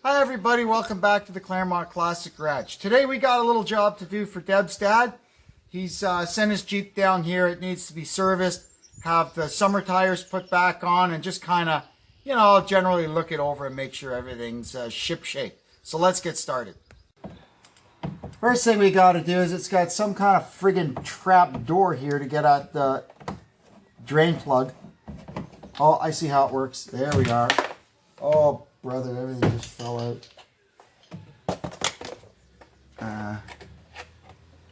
Hi everybody, welcome back to the Claremont Classic Garage. Today we got a little job to do for Deb's dad. He's sent his Jeep down here. It needs to be serviced, have the summer tires put back on, and just kind of, generally look it over and make sure everything's ship-shape. So let's get started. First thing we got to do is it's got some kind of friggin' trap door here to get at the drain plug. Oh, I see how it works. There we are. Oh, brother, everything just fell out.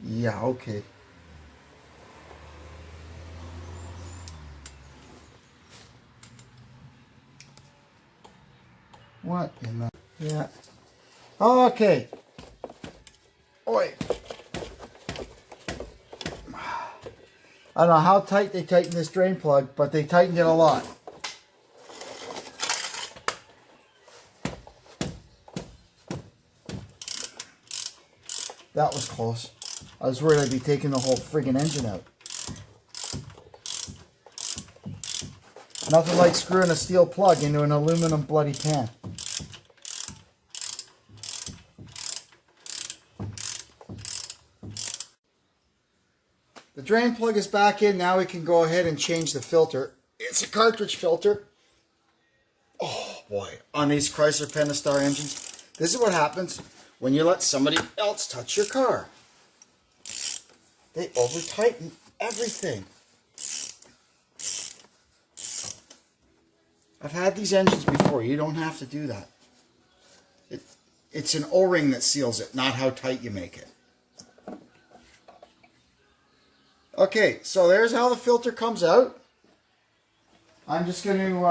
Yeah, okay. What in the... Yeah. Okay. Oi. I don't know how tight they tightened this drain plug, but they tightened it a lot. That was close. I was worried I'd be taking the whole friggin' engine out. Nothing like screwing a steel plug into an aluminum bloody pan. The drain plug is back in. Now we can go ahead and change the filter. It's a cartridge filter. Oh boy, on these Chrysler Pentastar engines, this is what happens when you let somebody else touch your car. They over-tighten everything. I've had these engines before. You don't have to do that. It's an O-ring that seals it, not how tight you make it. Okay, so there's how the filter comes out. I'm just going to...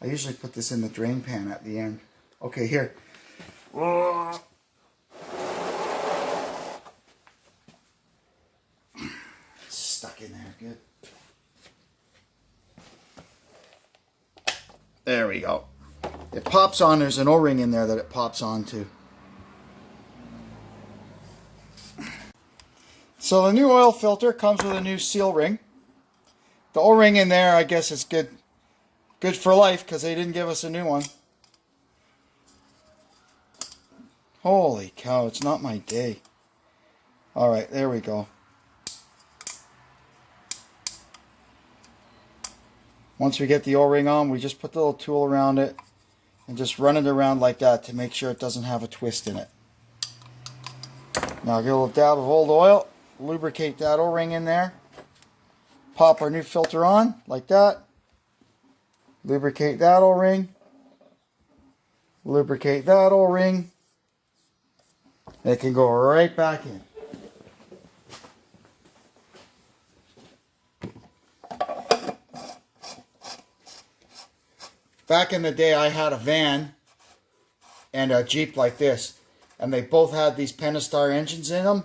I usually put this in the drain pan at the end. Okay, here. Stuck in there, good. There we go. It pops on. There's an O-ring in there that it pops onto. So the new oil filter comes with a new seal ring. The O-ring in there, I guess, is good for life because they didn't give us a new one. Holy cow, it's not my day. Alright, there we go. Once we get the O-ring on, we just put the little tool around it and just run it around like that to make sure it doesn't have a twist in it. Now get a little dab of old oil, lubricate that O-ring in there, pop our new filter on like that, lubricate that O-ring, lubricate that O-ring. It can go right back in. Back in the day, I had a van and a Jeep like this, and they both had these Pentastar engines in them.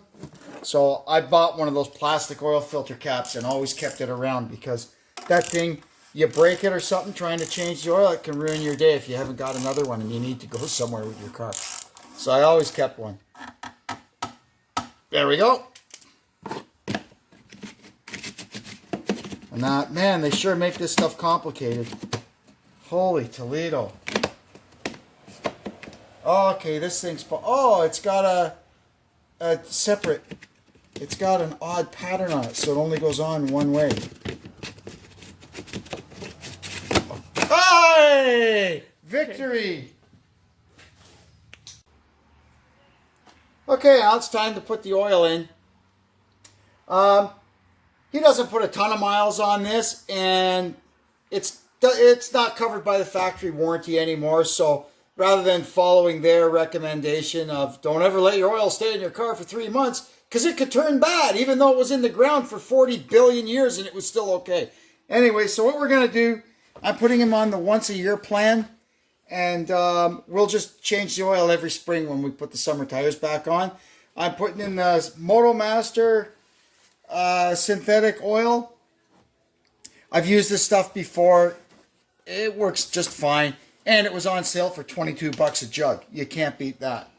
So I bought one of those plastic oil filter caps and always kept it around because that thing, you break it or something trying to change the oil, it can ruin your day if you haven't got another one and you need to go somewhere with your car. So I always kept one. There we go. And that, man, they sure make this stuff complicated. Holy Toledo. Okay, this thing's... Oh, it's got a separate... It's got an odd pattern on it, so it only goes on one way. Hey! Victory! Okay, now it's time to put the oil in. He doesn't put a ton of miles on this, and it's not covered by the factory warranty anymore, so rather than following their recommendation of don't ever let your oil stay in your car for 3 months, because it could turn bad, even though it was in the ground for 40 billion years and it was still okay. Anyway, so what we're going to do, I'm putting him on the once-a-year plan, and we'll just change the oil every spring when we put the summer tires back on. I'm putting in the MotoMaster synthetic oil. I've used this stuff before. It works just fine. And it was on sale for 22 bucks a jug. You can't beat that.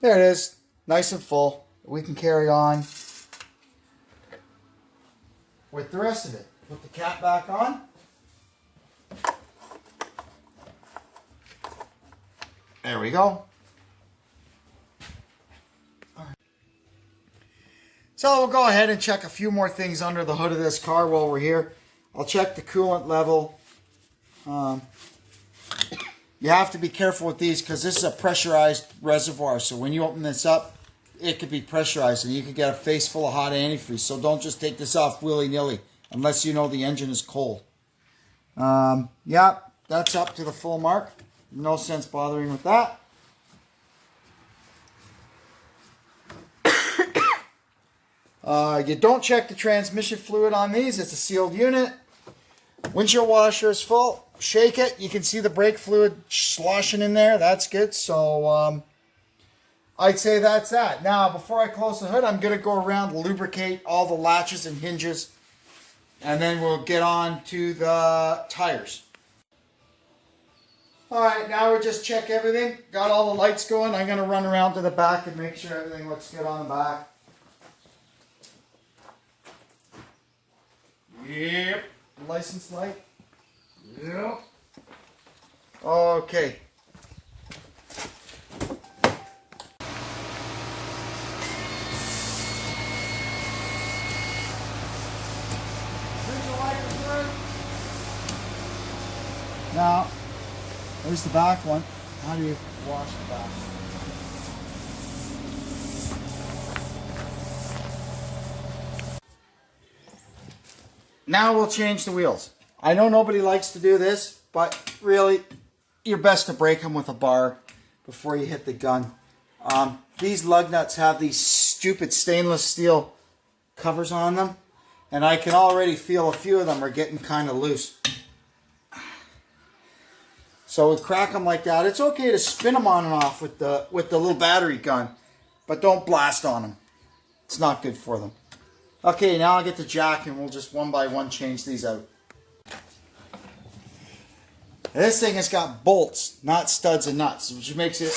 There it is. Nice and full. we can carry on with the rest of it. Put the cap back on. There we go. So we'll go ahead and check a few more things under the hood of this car while we're here. I'll check the coolant level. You have to be careful with these because this is a pressurized reservoir. So when you open this up, it could be pressurized and you could get a face full of hot antifreeze. So don't just take this off willy-nilly unless you know the engine is cold. Yeah, that's up to the full mark. No sense bothering with that. You don't check the transmission fluid on these. It's a sealed unit. Windshield washer is full. Shake it. You can see the brake fluid sloshing in there. That's good. So I'd say that's that. Now, before I close the hood, I'm going to go around, lubricate all the latches and hinges, and then we'll get on to the tires. All right, now we just check everything. Got all the lights going. I'm going to run around to the back and make sure everything looks good on the back. Yep. License light. Yep. Okay. Now, there's the back one. How do you wash the back? Now we'll change the wheels. I know nobody likes to do this, but really, you're best to break them with a bar before you hit the gun. These lug nuts have these stupid stainless steel covers on them, and I can already feel a few of them are getting kind of loose. So with crack them like that, it's okay to spin them on and off with the little battery gun, but don't blast on them. It's not good for them. Okay, now I'll get the jack and we'll just one by one change these out. This thing has got bolts, not studs and nuts, which makes it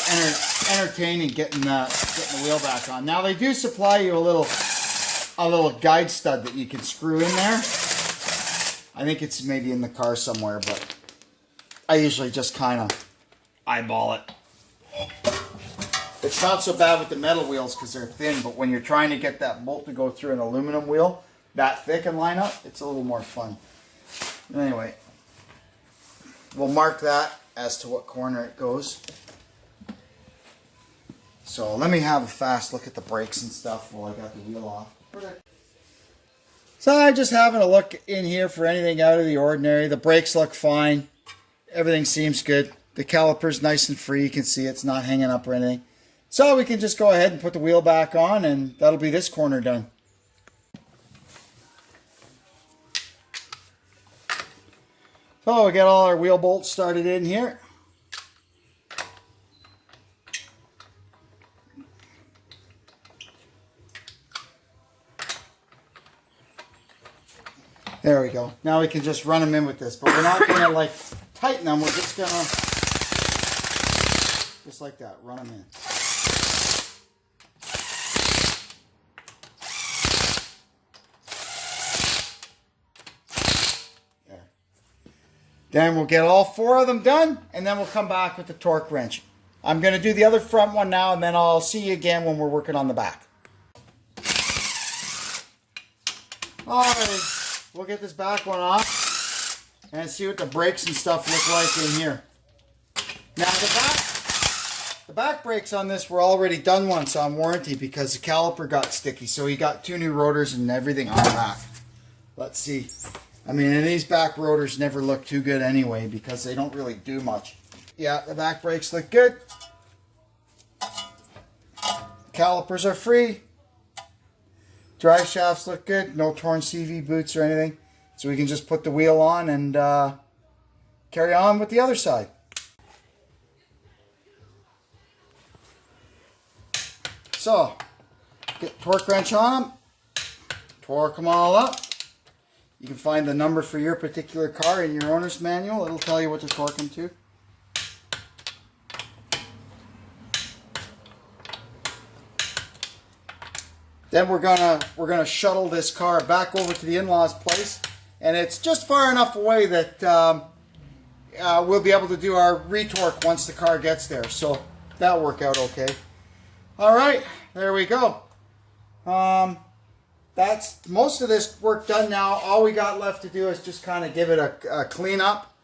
entertaining getting the wheel back on. Now they do supply you a little guide stud that you can screw in there. I think it's maybe in the car somewhere, but I usually just kind of eyeball it. It's not so bad with the metal wheels because they're thin, but when you're trying to get that bolt to go through an aluminum wheel that thick and line up, it's a little more fun. Anyway, we'll mark that as to what corner it goes. So let me have a fast look at the brakes and stuff while I got the wheel off. So I'm just having a look in here for anything out of the ordinary. The brakes look fine. Everything seems good. The caliper's nice and free. You can see it's not hanging up or anything. So we can just go ahead and put the wheel back on and that'll be this corner done. So we got all our wheel bolts started in here. There we go. Now we can just run them in with this, but we're not going to like tighten them. We're just going to, just like that, run them in. There. Then we'll get all 4 of them done, and then we'll come back with the torque wrench. I'm going to do the other front one now, and then I'll see you again when we're working on the back. Alright. We'll get this back one off and see what the brakes and stuff look like in here. Now the back brakes on this were already done once on warranty because the caliper got sticky. So he got 2 new rotors and everything on the back. Let's see. I mean, and these back rotors never look too good anyway because they don't really do much. Yeah, the back brakes look good. Calipers are free. Drive shafts look good, no torn CV boots or anything. So we can just put the wheel on and carry on with the other side. So, get the torque wrench on them, torque them all up. You can find the number for your particular car in your owner's manual. It'll tell you what to torque them to. Then we're gonna shuttle this car back over to the in-laws place, and it's just far enough away that we'll be able to do our retorque once the car gets there. So that'll work out okay. All right, there we go. That's most of this work done now. All we got left to do is just kind of give it a clean up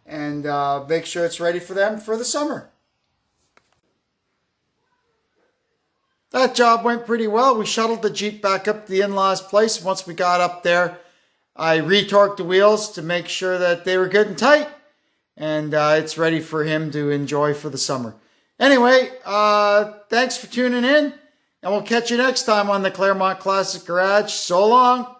and make sure it's ready for them for the summer. That job went pretty well. We shuttled the Jeep back up to the in-laws place. Once we got up there, I retorqued the wheels to make sure that they were good and tight. And it's ready for him to enjoy for the summer. Anyway, thanks for tuning in. And we'll catch you next time on the Claremont Classic Garage. So long.